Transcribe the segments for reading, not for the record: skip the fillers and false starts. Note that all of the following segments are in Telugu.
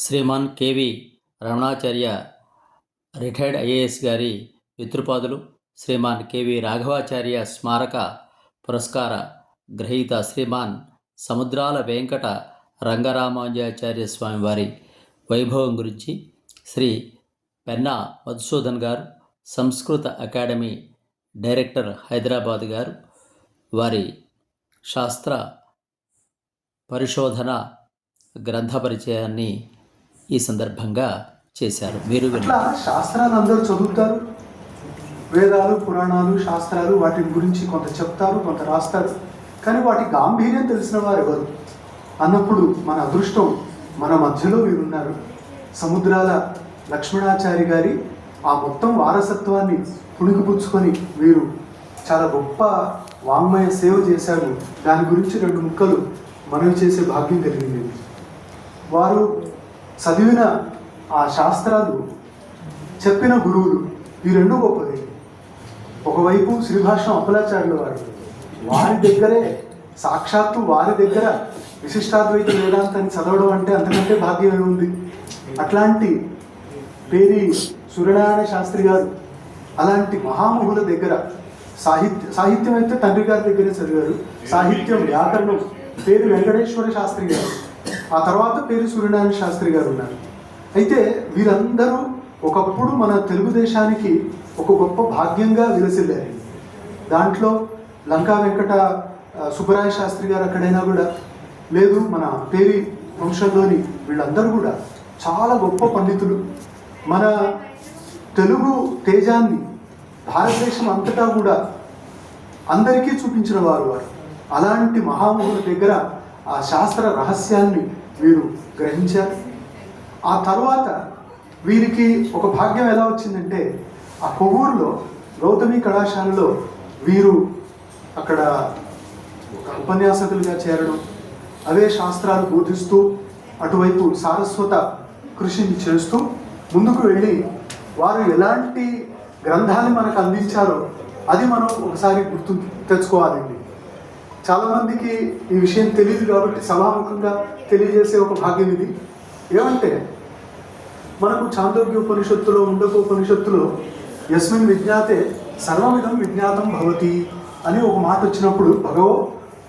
శ్రీమాన్ కేవి రమణాచార్య రిటైర్డ్ ఐఏఎస్ గారి పితృపాదులు, శ్రీమాన్ కేవి రాఘవాచార్య స్మారక పురస్కార గ్రహీత శ్రీమాన్ సముద్రాల వెంకట రంగరామానుజాచార్య స్వామి వారి వైభవం గురించి శ్రీ పెన్నా మధుసూదన్ గారు, సంస్కృత అకాడమీ డైరెక్టర్ హైదరాబాద్ గారు వారి శాస్త్ర పరిశోధన గ్రంథ పరిచయాన్ని ఈ సందర్భంగా చేశారు. మీరు ఇట్లా శాస్త్రాలు అందరూ చదువుతారు, వేదాలు పురాణాలు శాస్త్రాలు వాటి గురించి కొంత చెప్తారు, కొంత రాస్తారు, కానీ వాటి గాంభీర్యం తెలిసిన వారు ఎవరు అన్నప్పుడు మన అదృష్టం మన మధ్యలో వీరున్నారు. సముద్రాల లక్ష్మణాచారి గారి ఆ మొత్తం వారసత్వాన్ని పుణికిపుచ్చుకొని వీరు చాలా గొప్ప వాంగ్మయ సేవ చేశారు. దాని గురించి 2 ముక్కలు మనవి చేసే భాగ్యం కలిగింది. వారు చదివిన ఆ శాస్త్రాలు చెప్పిన గురువులు ఈ 2 గొప్పది. ఒకవైపు శ్రీభాష్యం అప్పలాచార్యుల వారి దగ్గరే సాక్షాత్తు వారి దగ్గర విశిష్టాద్వైత వేదాంతాన్ని చదవడం అంటే అంతకంటే భాగ్యం ఏముంది. అట్లాంటి పేరి సూర్యనారాయణ శాస్త్రి గారు అలాంటి మహామహుల దగ్గర సాహిత్యం అయితే తండ్రి గారి దగ్గరే చదివారు. సాహిత్యం వ్యాకరణం పేరు వెంకటేశ్వర శాస్త్రి గారు, ఆ తర్వాత పేరు సూర్యనారాయణ శాస్త్రి గారు ఉన్నారు. అయితే వీరందరూ ఒకప్పుడు మన తెలుగుదేశానికి ఒక గొప్ప భాగ్యంగా విలసిల్లారు. దాంట్లో లంకా వెంకట సుబ్బరాయ శాస్త్రి గారు అక్కడైనా కూడా లేదు, మన పేరి వంశంలోని వీళ్ళందరూ కూడా చాలా గొప్ప పండితులు. మన తెలుగు తేజాన్ని భారతదేశం అంతటా కూడా అందరికీ చూపించిన వారు. అలాంటి మహామహుల దగ్గర ఆ శాస్త్ర రహస్యాన్ని వీరు గ్రహించారు. ఆ తర్వాత వీరికి ఒక భాగ్యం ఎలా వచ్చిందంటే, ఆ కొవ్వూరులో గౌతమి కళాశాలలో వీరు అక్కడ ఉపన్యాసకులుగా చేరడం, అవే శాస్త్రాలు బోధిస్తూ అటువైపు సారస్వత కృషిని చేస్తూ ముందుకు వెళ్ళి వారు ఎలాంటి గ్రంథాన్ని మనకు అందించారో అది మనం ఒకసారి గుర్తు తెచ్చుకోవాలండి. చాలామందికి ఈ విషయం తెలియదు కాబట్టి సభాముఖంగా తెలియజేసే ఒక భాగ్యం ఇది. ఏమంటే మనకు చాందోగ్య ఉపనిషత్తులో ముండకోపనిషత్తులో యస్మిన్ విజ్ఞాతే సర్వమిదం విజ్ఞాతం భవతి అని ఒక మాట వచ్చినప్పుడు భగవో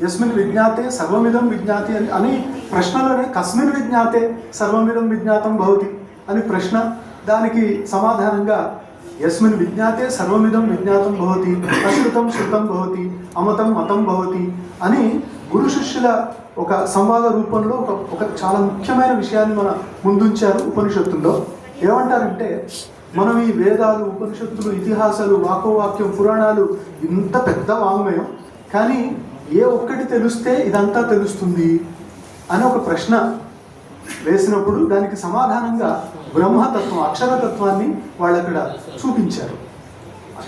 యస్మిన్ విజ్ఞాతే సర్వమిదం విజ్ఞాతి అని ప్రశ్నలోనే కస్మిన్ విజ్ఞాతే సర్వమిదం విజ్ఞాతం భవతి అని ప్రశ్న, దానికి సమాధానంగా యస్మిన్ విజ్ఞాతే సర్వమిదం విజ్ఞాతం భవతి, అశ్రుతం శృతం భవతి, అమతం మతం భవతి అని గురు శిష్యుల ఒక సంవాద రూపంలో ఒక చాలా ముఖ్యమైన విషయాన్ని మన ముందుంచారు ఉపనిషత్తుల్లో. ఏమంటారంటే, మనం ఈ వేదాలు ఉపనిషత్తులు ఇతిహాసాలు వాకోవాక్యం పురాణాలు ఇంత పెద్ద వాంగ్మయం, కానీ ఏ ఒక్కటి తెలిస్తే ఇదంతా తెలుస్తుంది అని ఒక ప్రశ్న వేసినప్పుడు దానికి సమాధానంగా బ్రహ్మతత్వం అక్షరతత్వాన్ని వాళ్ళు అక్కడ చూపించారు.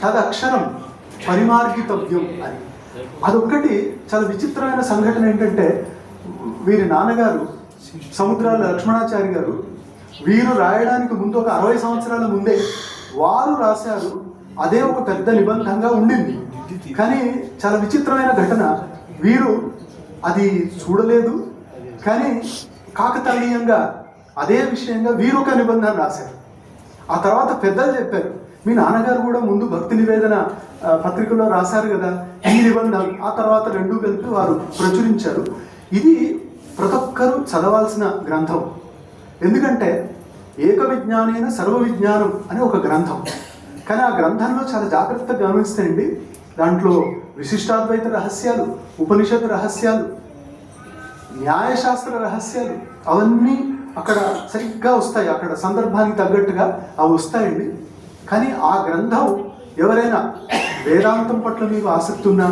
తదక్షరం పరిమార్గితవ్యం అని. అదొక్కటి చాలా విచిత్రమైన సంఘటన. ఏంటంటే వీరి నాన్నగారు సముద్రాల లక్ష్మణాచారి గారు వీరు రాయడానికి ముందు ఒక 60 సంవత్సరాల ముందే వారు రాశారు. అదే ఒక పెద్ద నిబంధంగా ఉండింది. కానీ చాలా విచిత్రమైన ఘటన, వీరు అది చూడలేదు, కానీ కాకతాళీయంగా అదే విషయంగా వీరు ఒక నిబంధన రాశారు. ఆ తర్వాత పెద్దలు చెప్పారు, మీ నాన్నగారు కూడా ముందు భక్తి నివేదన పత్రికలో రాశారు కదా ఈ నిబంధన. ఆ తర్వాత 2 కలిపి వారు ప్రచురించారు. ఇది ప్రతి ఒక్కరూ చదవాల్సిన గ్రంథం. ఎందుకంటే ఏక విజ్ఞానైన సర్వ విజ్ఞానం అని ఒక గ్రంథం. కానీ ఆ గ్రంథంలో చాలా జాగ్రత్తగా గమనిస్తాయండి. దాంట్లో విశిష్టాద్వైత రహస్యాలు, ఉపనిషత్ రహస్యాలు, న్యాయశాస్త్ర రహస్యాలు అవన్నీ అక్కడ సరిగ్గా వస్తాయి. అక్కడ సందర్భానికి తగ్గట్టుగా అవి వస్తాయండి. కానీ ఆ గ్రంథం ఎవరైనా వేదాంతం పట్ల మీకు ఆసక్తి ఉన్నా,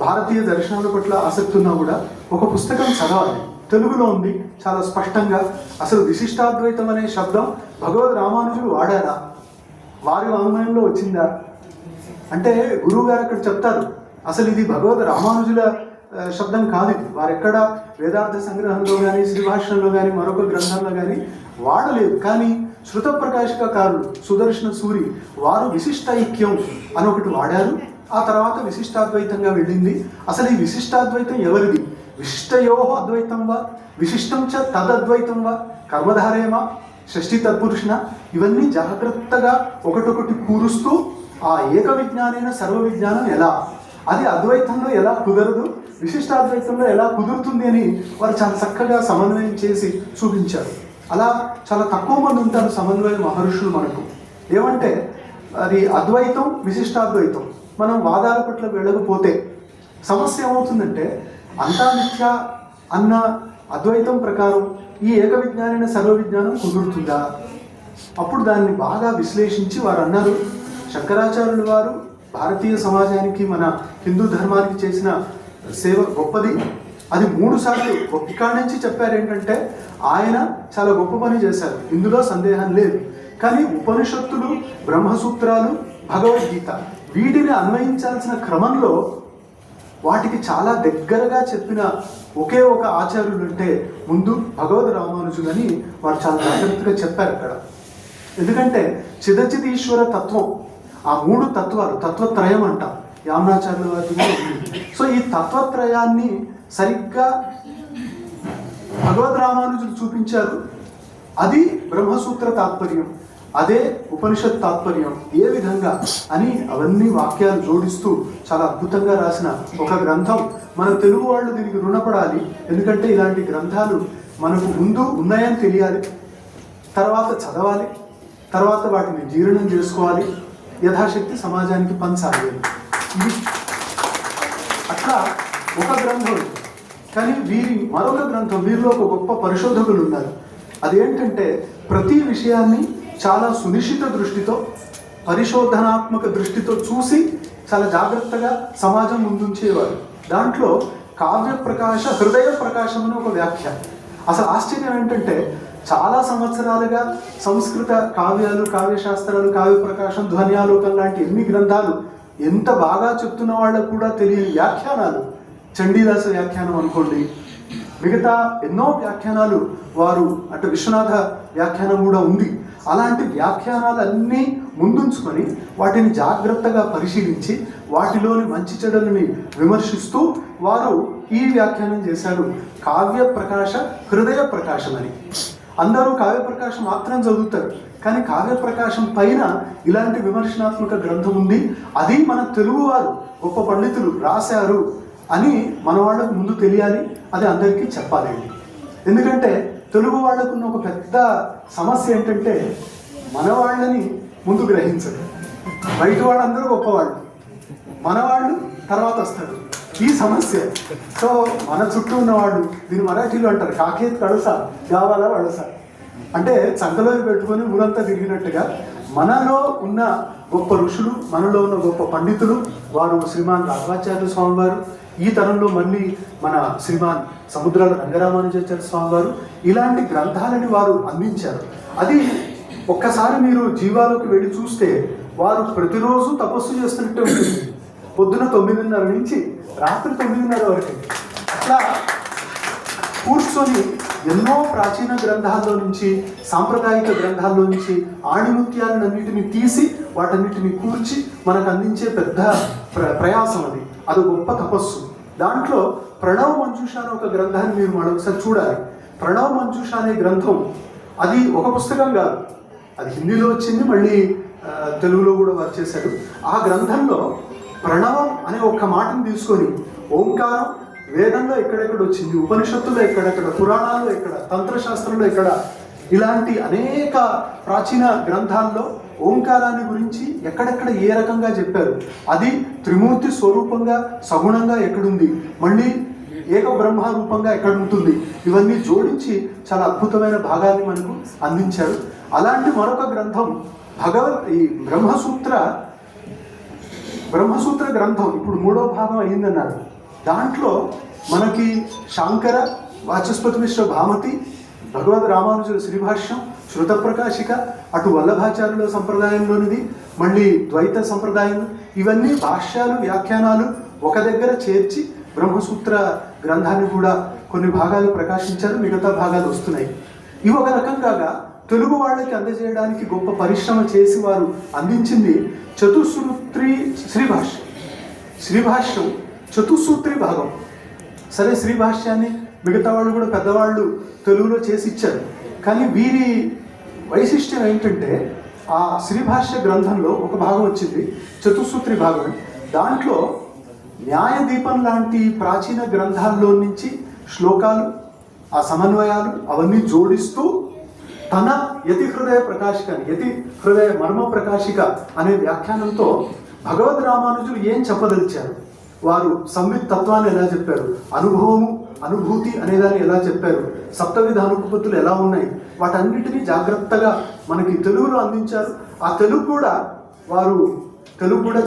భారతీయ దర్శనాల పట్ల ఆసక్తి ఉన్నా కూడా ఒక పుస్తకం చదవాలి. తెలుగులో ఉంది చాలా స్పష్టంగా. అసలు విశిష్టాద్వైతం అనే శబ్దం భగవద్ రామానుజులు వాడారా, వారి వాంగ్మయంలో వచ్చిందా అంటే గురువు గారు అక్కడ చెప్తారు, అసలు ఇది భగవద్ రామానుజుల శబ్దం కాదు. ఇది వారెక్కడ వేదార్థ సంగ్రహంలో కానీ శ్రీభాష్యంలో కానీ మరొక గ్రంథంలో కానీ వాడలేదు. కానీ శృత ప్రకాశకారులు సుదర్శన సూరి వారు విశిష్టైక్యం అని ఒకటి వాడారు. ఆ తర్వాత విశిష్టాద్వైతంగా వెళ్ళింది. అసలు ఈ విశిష్టాద్వైతం ఎవరిది? విశిష్టయో అద్వైతం వా విశిష్టం చ తదద్వైతం వా కర్మధారేమా షష్ఠి తత్పురుషున ఇవన్నీ జాగ్రత్తగా ఒకటొకటి కూరుస్తూ ఆ ఏక విజ్ఞానైన సర్వ విజ్ఞానం ఎలా, అది అద్వైతంలో ఎలా కుదరదు, విశిష్టాద్వైతంలో ఎలా కుదురుతుంది అని వారు చాలా చక్కగా సమన్వయం చేసి చూపించారు. అలా చాలా తక్కువ మంది ఉంటారు సమన్వయ మహర్షులు మనకు. ఏమంటే అది అద్వైతం విశిష్టాద్వైతం మనం వాదాల పట్ల వెళ్ళకపోతే సమస్య ఏమవుతుందంటే అంతా మిథ్య అన్న అద్వైతం ప్రకారం ఈ ఏక విజ్ఞానైన సర్వ విజ్ఞానం కుదురుతుందా? అప్పుడు దాన్ని బాగా విశ్లేషించి వారు అన్నారు, శంకరాచార్యులు వారు భారతీయ సమాజానికి మన హిందూ ధర్మానికి చేసిన సేవ గొప్పది. అది 3 సార్లు ఇక్కడి నుంచి చెప్పారు. ఏంటంటే ఆయన చాలా గొప్ప పని చేశారు, ఇందులో సందేహం లేదు. కానీ ఉపనిషత్తులు, బ్రహ్మసూత్రాలు, భగవద్గీత వీటిని అన్వయించాల్సిన క్రమంలో వాటికి చాలా దగ్గరగా చెప్పిన ఒకే ఒక ఆచార్యులు అంటే ముందు భగవద్ రామానుజులని వారు చాలా జాగ్రత్తగా చెప్పారు అక్కడ. ఎందుకంటే చిదచిదీశ్వర తత్వం, ఆ 3 తత్వాలు తత్వత్రయం అంటాం, యామనాచార్యుల వారి. సో ఈ తత్వత్రయాన్ని సరిగ్గా భగవద్ రామానుజులు చూపించారు. అది బ్రహ్మసూత్ర తాత్పర్యం, అదే ఉపనిషత్ తాత్పర్యం ఏ విధంగా అని అవన్నీ వాక్యాలు జోడిస్తూ చాలా అద్భుతంగా రాసిన ఒక గ్రంథం. మన తెలుగు వాళ్ళు దీనికి రుణపడాలి. ఎందుకంటే ఇలాంటి గ్రంథాలు మనకు ముందు ఉన్నాయని తెలియాలి, తర్వాత చదవాలి, తర్వాత వాటిని జీర్ణం చేసుకోవాలి, యథాశక్తి సమాజానికి పంచాలి. ఇది అట్లా ఒక గ్రంథం. కానీ మరొక గ్రంథం, వీరిలో ఒక గొప్ప పరిశోధకులు ఉన్నారు. అదేంటంటే ప్రతి విషయాన్ని చాలా సునిశ్చిత దృష్టితో, పరిశోధనాత్మక దృష్టితో చూసి చాలా జాగ్రత్తగా సమాజం ముందుంచేవారు. దాంట్లో కావ్య ప్రకాశ హృదయ ప్రకాశం అని ఒక వ్యాఖ్య. అసలు ఆశ్చర్యం ఏంటంటే చాలా సంవత్సరాలుగా సంస్కృత కావ్యాలు, కావ్యశాస్త్రాలు, కావ్య ప్రకాశం, ధ్వన్యాలోకం లాంటి ఎన్ని గ్రంథాలు ఎంత బాగా చెప్తున్న వాళ్ళకు కూడా తెలియని వ్యాఖ్యానాలు, చండీదాస వ్యాఖ్యానం అనుకోండి, మిగతా ఎన్నో వ్యాఖ్యానాలు వారు అంటే విశ్వనాథ వ్యాఖ్యానం కూడా ఉంది. అలాంటి వ్యాఖ్యానాలన్నీ ముందుంచుకొని వాటిని జాగ్రత్తగా పరిశీలించి వాటిలోని మంచి చెడులని విమర్శిస్తూ వారు ఈ వ్యాఖ్యానం చేశారు, కావ్య ప్రకాశ హృదయ ప్రకాశం అని. అందరూ కావ్య ప్రకాశం మాత్రం చదువుతారు, కానీ కావ్య ప్రకాశం పైన ఇలాంటి విమర్శనాత్మక గ్రంథం ఉంది, అది మన తెలుగువారు గొప్ప పండితులు రాశారు అని మన వాళ్ళకు ముందు తెలియాలి, అది అందరికీ చెప్పాలండి. ఎందుకంటే తెలుగు వాళ్ళకున్న ఒక పెద్ద సమస్య ఏంటంటే మన వాళ్ళని ముందు గ్రహించరు. బయట వాళ్ళందరూ గొప్పవాళ్ళు, మన వాళ్ళు తర్వాత వస్తారు, ఈ సమస్య. సో మన చుట్టూ ఉన్నవాళ్ళు, దీని మరాఠీలో అంటారు కాకేత్ కడస గావాలా వడస, అంటే చంకలో పెట్టుకొని ఊరంతా తిరిగినట్టుగా మనలో ఉన్న గొప్ప ఋషులు, మనలో ఉన్న గొప్ప పండితులు, వారు శ్రీమాన్ రాఘవాచార్య స్వామి వారు, ఈ తరంలో మళ్ళీ మన శ్రీమాన్ సముద్రాల రంగరామానుజాచార్య స్వామి వారు ఇలాంటి గ్రంథాలని వారు అందించారు. అది ఒక్కసారి మీరు జీవాలోకి వెళ్ళి చూస్తే వారు ప్రతిరోజు తపస్సు చేస్తున్నట్టే ఉంటుంది. పొద్దున 9:30 నుంచి రాత్రి 9:30 వరకు అట్లా కూర్చొని ఎన్నో ప్రాచీన గ్రంథాల్లో నుంచి, సాంప్రదాయిక గ్రంథాల్లో నుంచి ఆణిముత్యాలన్నింటినీ తీసి వాటన్నిటిని కూర్చి మనకు అందించే పెద్ద ప్రయాసం అది. అది గొప్ప తపస్సు. దాంట్లో ప్రణవ మంజూష అనే ఒక గ్రంథాన్ని మీరు మరొకసారి చూడాలి. ప్రణవ మంజూష అనే గ్రంథం అది ఒక పుస్తకం కాదు, అది హిందీలో వచ్చింది, మళ్ళీ తెలుగులో కూడా వారు చేశారు. ఆ గ్రంథంలో ప్రణవం అనే ఒక్క మాటను తీసుకొని ఓంకారం వేదంలో ఎక్కడెక్కడ వచ్చింది, ఉపనిషత్తులో ఎక్కడెక్కడ, పురాణాల్లో ఎక్కడ, తంత్రశాస్త్రంలో ఎక్కడ, ఇలాంటి అనేక ప్రాచీన గ్రంథాల్లో ఓంకారాన్ని గురించి ఎక్కడెక్కడ ఏ రకంగా చెప్పారు, అది త్రిమూర్తి స్వరూపంగా సగుణంగా ఎక్కడుంది, మళ్ళీ ఏక బ్రహ్మ రూపంగా ఎక్కడ ఉంటుంది, ఇవన్నీ జోడించి చాలా అద్భుతమైన భాగాన్ని మనకు అందించారు. అలాంటి మరొక గ్రంథం ఈ బ్రహ్మసూత్ర గ్రంథం ఇప్పుడు 3వ భాగం అయిందన్నారు. దాంట్లో మనకి శాంకర, వాచస్పతి మిశ్ర భామతి, భగవద్ రామానుజుల శ్రీభాష్యం, శృతప్రకాశిక, అటు వల్లభాచార్యుల సంప్రదాయంలోనిది, మళ్ళీ ద్వైత సంప్రదాయం, ఇవన్నీ భాష్యాలు, వ్యాఖ్యానాలు ఒక దగ్గర చేర్చి బ్రహ్మసూత్ర గ్రంథాన్ని కూడా కొన్ని భాగాలు ప్రకాశించారు, మిగతా భాగాలు వస్తున్నాయి. ఇవి ఒక రకంగా తెలుగు వాళ్ళకి అందజేయడానికి గొప్ప పరిశ్రమ చేసి వారు అందించింది చతుస్సూత్రి శ్రీభాష్యం. శ్రీభాష్యం చతుస్సూత్రి భాగం, సరే శ్రీభాష్యాన్ని మిగతా వాళ్ళు కూడా పెద్దవాళ్ళు తెలుగులో చేసి ఇచ్చారు. కానీ వీరి వైశిష్ట్యం ఏంటంటే ఆ శ్రీభాష్య గ్రంథంలో ఒక భాగం వచ్చింది, చతుస్సూత్రి భాగం. దాంట్లో న్యాయదీపం లాంటి ప్రాచీన గ్రంథాల్లో నుంచి శ్లోకాలు, ఆ సమన్వయాలు అవన్నీ జోడిస్తూ తన యతి హృదయ ప్రకాశిక, యతి హృదయ మర్మ ప్రకాశిక అనే వ్యాఖ్యానంతో భగవద్ రామానుజులు ఏం చెప్పదలిచారు, వారు సంవిత్ తత్వాన్ని ఎలా చెప్పారు, అనుభవము అనుభూతి అనేదాన్ని ఎలా చెప్పారు, సప్తవిధ అనుపత్తులు ఎలా ఉన్నాయి, వాటన్నిటినీ జాగ్రత్తగా మనకి తెలుగులో అందించారు. ఆ తెలుగు కూడా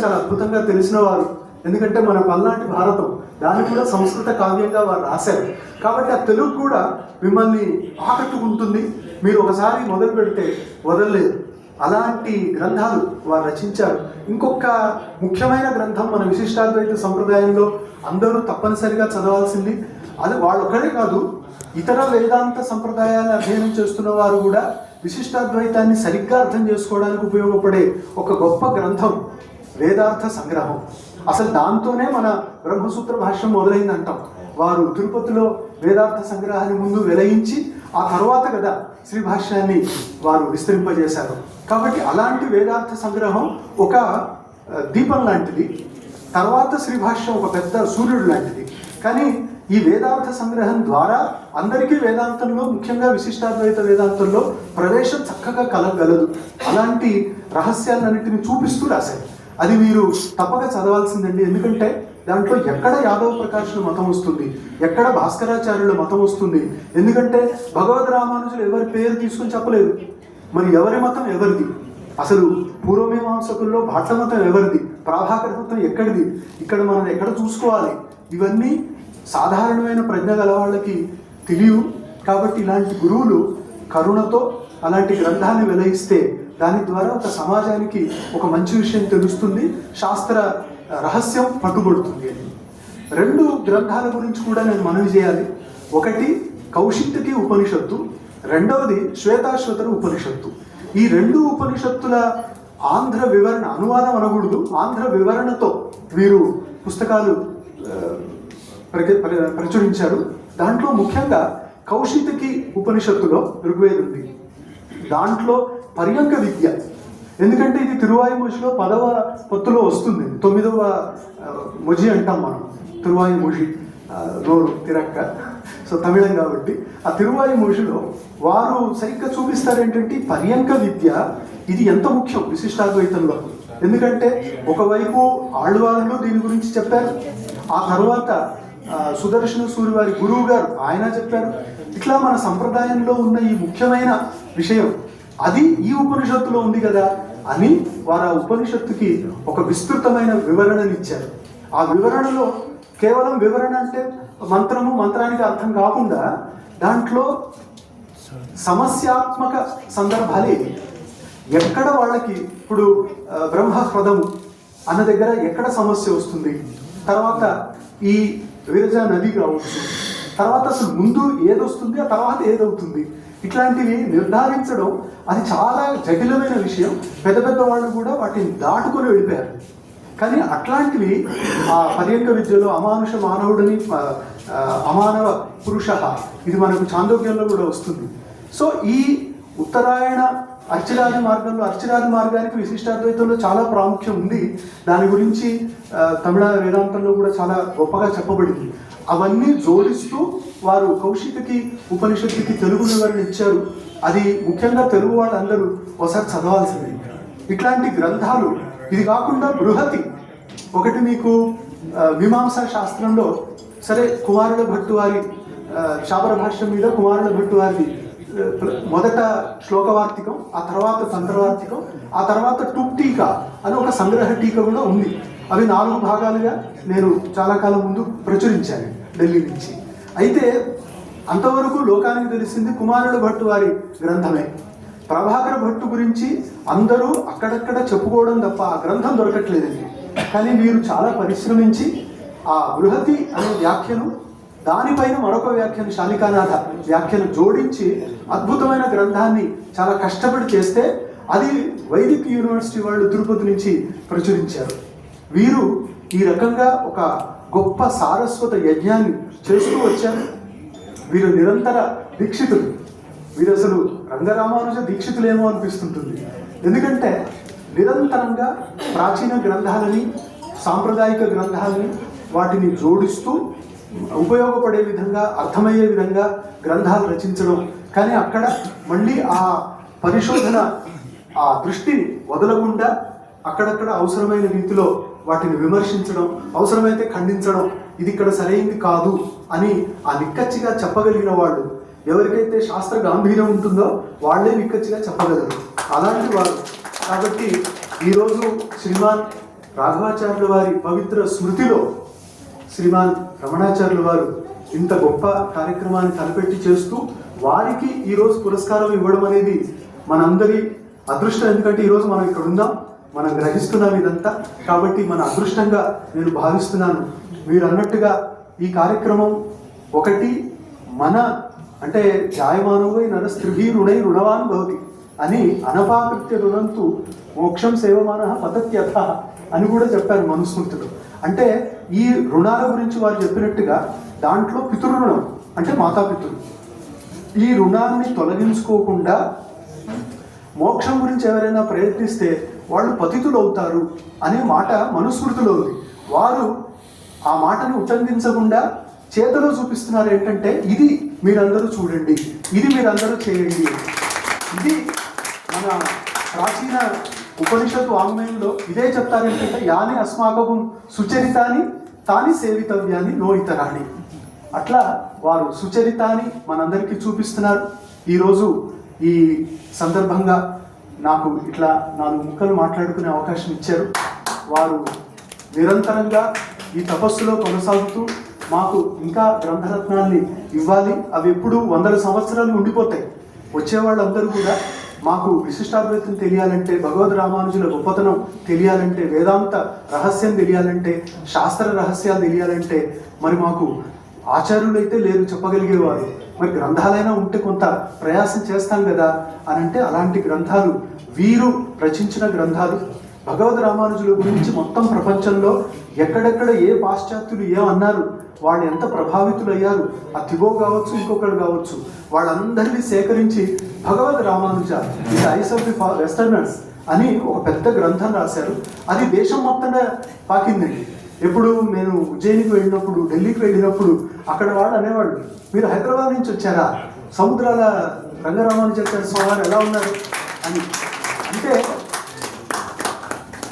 చాలా అద్భుతంగా తెలిసిన వారు. ఎందుకంటే మన పల్నాటి భారతం దాన్ని కూడా సంస్కృత కావ్యంగా వారు రాశారు. కాబట్టి ఆ తెలుగు కూడా మిమ్మల్ని ఆకట్టుకుంటుంది. మీరు ఒకసారి మొదలు పెడితే వదలలేదు. అలాంటి గ్రంథాలు వారు రచించారు. ఇంకొక ముఖ్యమైన గ్రంథం మన విశిష్టాద్వైత సంప్రదాయంలో అందరూ తప్పనిసరిగా చదవాల్సింది. అది వాళ్ళొక్కడే కాదు, ఇతర వేదాంత సంప్రదాయాన్ని అధ్యయనం చేస్తున్న వారు కూడా విశిష్టాద్వైతాన్ని సరిగ్గా అర్థం చేసుకోవడానికి ఉపయోగపడే ఒక గొప్ప గ్రంథం వేదార్థ సంగ్రహం. అసలు దాంతోనే మన బ్రహ్మసూత్ర భాష్యం మొదలైందంటాం. వారు తిరుపతిలో వేదార్థ సంగ్రహాన్ని ముందు వెలయించి ఆ తర్వాత కదా శ్రీ భాష్యాన్ని వారు విస్తరింపజేశారు. కాబట్టి అలాంటి వేదార్థ సంగ్రహం ఒక దీపం లాంటిది, తర్వాత శ్రీ భాష్యం ఒక పెద్ద సూర్యుడు లాంటిది. కానీ ఈ వేదార్థ సంగ్రహం ద్వారా అందరికీ వేదాంతంలో, ముఖ్యంగా విశిష్టాద్వైత వేదాంతంలో ప్రవేశం చక్కగా కలగలదు. అలాంటి రహస్యాలన్నింటినీ చూపిస్తూ రాశారు. అది మీరు తప్పక చదవాల్సిందండి. ఎందుకంటే దాంట్లో ఎక్కడ యాదవ ప్రకాశుల మతం వస్తుంది, ఎక్కడ భాస్కరాచార్యుల మతం వస్తుంది. ఎందుకంటే భగవద్ రామానుజులు ఎవరి పేరు తీసుకుని చెప్పలేదు. మరి ఎవరి మతం ఎవరిది, అసలు పూర్వమీమాంసకుల్లో భాట్ల మతం ఎవరిది, ప్రాభాకర మతం ఎక్కడిది, ఇక్కడ మనం ఎక్కడ చూసుకోవాలి, ఇవన్నీ సాధారణమైన ప్రజ్ఞ గల వాళ్ళకి తెలియవు. కాబట్టి ఇలాంటి గురువులు కరుణతో అలాంటి గ్రంథాన్ని వెలయిస్తే దాని ద్వారా ఒక సమాజానికి ఒక మంచి విషయం తెలుస్తుంది, శాస్త్ర రహస్యం పట్టుబడుతుంది అని. రెండు గ్రంథాల గురించి కూడా నేను మనవి చేయాలి. ఒకటి కౌశిక్కి ఉపనిషత్తు, రెండవది శ్వేతాశ్వతర ఉపనిషత్తు. ఈ రెండు ఉపనిషత్తుల ఆంధ్ర వివరణ, అనువాదం అనకూడదు, ఆంధ్ర వివరణతో వీరు పుస్తకాలు ప్రచురించారు. దాంట్లో ముఖ్యంగా కౌశికి ఉపనిషత్తులో ఋగ్వేదం ఉంది. దాంట్లో పర్యంక విద్య, ఎందుకంటే ఇది తిరువాయుమొజిలో 10వ పొత్తులో వస్తుంది, 9వ మొజి అంటాం మనం, తిరువాయుమొజి నోరు తిరక్క, సో తమిళం కాబట్టి ఆ తిరువాయుమొజిలో వారు సరిగ్గా చూపిస్తారు ఏంటంటే పర్యంక విద్య ఇది ఎంత ముఖ్యం విశిష్టాద్వైతంలో. ఎందుకంటే ఒకవైపు ఆళ్వారులు దీని గురించి చెప్పారు, ఆ తర్వాత సుదర్శన సూరి వారి గురువు గారు ఆయన చెప్పారు. ఇట్లా మన సంప్రదాయంలో ఉన్న ఈ ముఖ్యమైన విషయం అది ఈ ఉపనిషత్తులో ఉంది కదా అని వారు ఆ ఉపనిషత్తుకి ఒక విస్తృతమైన వివరణని ఇచ్చారు. ఆ వివరణలో కేవలం వివరణ అంటే మంత్రానికి అర్థం కాకుండా దాంట్లో సమస్యాత్మక సందర్భాలే. ఎక్కడ వాళ్ళకి ఇప్పుడు బ్రహ్మహ్రదము అన్న దగ్గర ఎక్కడ సమస్య వస్తుంది, తర్వాత ఈ విరజా నది కావచ్చు, తర్వాత అసలు ముందు ఏదొస్తుంది ఆ తర్వాత ఏదవుతుంది, ఇట్లాంటివి నిర్ధారించడం అది చాలా జటిలమైన విషయం. పెద్ద పెద్ద వాళ్ళు కూడా వాటిని దాటుకొని వెళ్ళిపోయారు. కానీ అట్లాంటివి ఆ పర్యంక విద్యలో అమానుష మానవుడిని అమానవ పురుష, ఇది మనకు చాందోగ్యంలో కూడా వస్తుంది. సో ఈ ఉత్తరాయణ అర్చిరాది మార్గంలో, అర్చిరాది మార్గానికి విశిష్టాద్వైతంలో చాలా ప్రాముఖ్యం ఉంది. దాని గురించి తమిళ వేదాంతంలో కూడా చాలా గొప్పగా చెప్పబడింది. అవన్నీ జోడిస్తూ వారు కౌశికి ఉపనిషత్తుకి తెలుగు వివరణ ఇచ్చారు. అది ముఖ్యంగా తెలుగు వాళ్ళందరూ ఒకసారి చదవాల్సింది. ఇట్లాంటి గ్రంథాలు ఇది కాకుండా బృహతి ఒకటి మీకు మీమాంసా శాస్త్రంలో, సరే కుమారుల భట్టు వారి శాబర భాష్యం మీద కుమారుల భట్టు వారి మొదట శ్లోకవార్తికం, ఆ తర్వాత తంత్రవార్తికం, ఆ తర్వాత టుప్టీక అని ఒక సంగ్రహ టీక కూడా ఉంది. అవి 4 భాగాలుగా నేను చాలా కాలం ముందు ప్రచురించాను ఢిల్లీ నుంచి. అయితే అంతవరకు లోకానికి తెలిసింది కుమారుల భట్టు వారి గ్రంథమే. ప్రభాకర భట్టు గురించి అందరూ అక్కడక్కడ చెప్పుకోవడం తప్ప ఆ గ్రంథం దొరకట్లేదండి. కానీ వీరు చాలా పరిశ్రమించి ఆ బృహతి అనే వ్యాఖ్యను, దానిపైన మరొక వ్యాఖ్యను శాలికానాథ వ్యాఖ్యను జోడించి అద్భుతమైన గ్రంథాన్ని చాలా కష్టపడి చేస్తే అది వైదిక్ యూనివర్సిటీ వాళ్ళు తిరుపతి నుంచి ప్రచురించారు. వీరు ఈ రకంగా ఒక గొప్ప సారస్వత యజ్ఞాన్ని చేస్తూ వచ్చారు. వీరు నిరంతర దీక్షితులు. వీరు అసలు రంగరామానుజ దీక్షితులేమో అనిపిస్తుంటుంది. ఎందుకంటే నిరంతరంగా ప్రాచీన గ్రంథాలని, సాంప్రదాయిక గ్రంథాలని వాటిని జోడిస్తూ ఉపయోగపడే విధంగా, అర్థమయ్యే విధంగా గ్రంథాలు రచించడం. కానీ అక్కడ మళ్ళీ ఆ పరిశోధన, ఆ దృష్టిని వదలకుండా అక్కడక్కడ అవసరమైన రీతిలో వాటిని విమర్శించడం, అవసరమైతే ఖండించడం, ఇది ఇక్కడ సరైంది కాదు అని ఆ నిక్కచ్చిగా చెప్పగలిగిన వాళ్ళు, ఎవరికైతే శాస్త్ర గాంభీర్యం ఉంటుందో వాళ్ళే నిక్కచ్చిగా చెప్పగలరు, అలాంటి వారు. కాబట్టి ఈరోజు శ్రీమాన్ రాఘవాచార్యుల వారి పవిత్ర స్మృతిలో శ్రీమాన్ రమణాచార్యుల వారు ఇంత గొప్ప కార్యక్రమాన్ని తలపెట్టి చేస్తూ వారికి ఈరోజు పురస్కారం ఇవ్వడం అనేది మనందరి అదృష్టం. ఎందుకంటే ఈరోజు మనం ఇక్కడ ఉందాం, మనం గ్రహిస్తున్నాం ఇదంతా. కాబట్టి మన అదృష్టంగా నేను భావిస్తున్నాను. మీరు అన్నట్టుగా ఈ కార్యక్రమం ఒకటి మన అంటే జాయమానవై నరస్త్రిభి రుణై రుణవాన్ భవతి అని అనపాకృత్య రుణంతు మోక్షం సేవమాన పతత్యథ అని కూడా చెప్పారు మనుస్మృతిలో. అంటే ఈ రుణాల గురించి వారు చెప్పినట్టుగా దాంట్లో పితృరుణం అంటే మాతాపితృలు, ఈ రుణాన్ని తొలగించుకోకుండా మోక్షం గురించి ఎవరైనా ప్రయత్నిస్తే వాళ్ళు పతితులు అవుతారు అనే మాట మనుస్మృతిలో ఉంది. వారు ఆ మాటని ఉల్లంఘించకుండా చేతలో చూపిస్తున్నారు. ఏంటంటే ఇది మీరందరూ చూడండి, ఇది మీరందరూ చేయండి. ఇది మన ప్రాచీన ఉపనిషత్తు వాంగ్మయంలో ఇదే చెప్తారు. ఏంటంటే యాని అస్మాకం సుచరితాని తాని సేవితవ్యాన్ని నో ఇతరాని. అట్లా వారు సుచరితాన్ని మనందరికీ చూపిస్తున్నారు. ఈరోజు ఈ సందర్భంగా నాకు ఇట్లా 4 ముక్కలు మాట్లాడుకునే అవకాశం ఇచ్చారు. వారు నిరంతరంగా ఈ తపస్సులో కొనసాగుతూ మాకు ఇంకా గ్రంథరత్నాల్ని ఇవ్వాలి. అవి ఎప్పుడు 100 సంవత్సరాలు ఉండిపోతాయి. వచ్చేవాళ్ళందరూ కూడా మాకు విశిష్టాద్వైతం తెలియాలంటే, భగవద్ రామానుజుల గొప్పతనం తెలియాలంటే, వేదాంత రహస్యం తెలియాలంటే, శాస్త్ర రహస్యాలు తెలియాలంటే మరి మాకు ఆచార్యులైతే లేరు చెప్పగలిగేవారు. మరి గ్రంథాలైనా ఉంటే కొంత ప్రయాసం చేస్తాం కదా అని అంటే అలాంటి గ్రంథాలు వీరు రచించిన గ్రంథాలు. భగవద్ రామానుజుల గురించి మొత్తం ప్రపంచంలో ఎక్కడెక్కడ ఏ పాశ్చాత్యులు ఏమన్నారు, వాళ్ళు ఎంత ప్రభావితులయ్యారు, ఆ థిబో కావచ్చు, ఇంకొకరు కావచ్చు, వాళ్ళందరినీ సేకరించి భగవద్ Ramanuja the eyes of the westerners అని ఒక పెద్ద గ్రంథం రాశారు. అది దేశం మొత్తంగా పాకిందండి. ఎప్పుడు నేను ఉజ్జయినికి వెళ్ళినప్పుడు, ఢిల్లీకి వెళ్ళినప్పుడు అక్కడ వాళ్ళు అనేవాళ్ళు, మీరు హైదరాబాద్ నుంచి వచ్చారా, సముద్రాల రంగరామానుజాచార్య స్వామి ఎలా ఉన్నారు అని. అంటే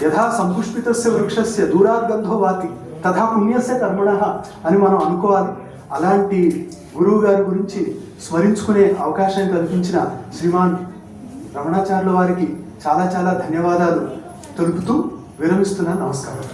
యథా సంపుష్పితస్య వృక్షస్య దూరాద్గంధో వాతి తథా పుణ్యస్య కర్మణః అని మనం అనుకోవాలి. అలాంటి గురువు గారి గురించి స్మరించుకునే అవకాశం కల్పించిన శ్రీమాన్ రమణాచార్యుల వారికి చాలా చాలా ధన్యవాదాలు తెలుపుతూ విరమిస్తున్నాను. నమస్కారం.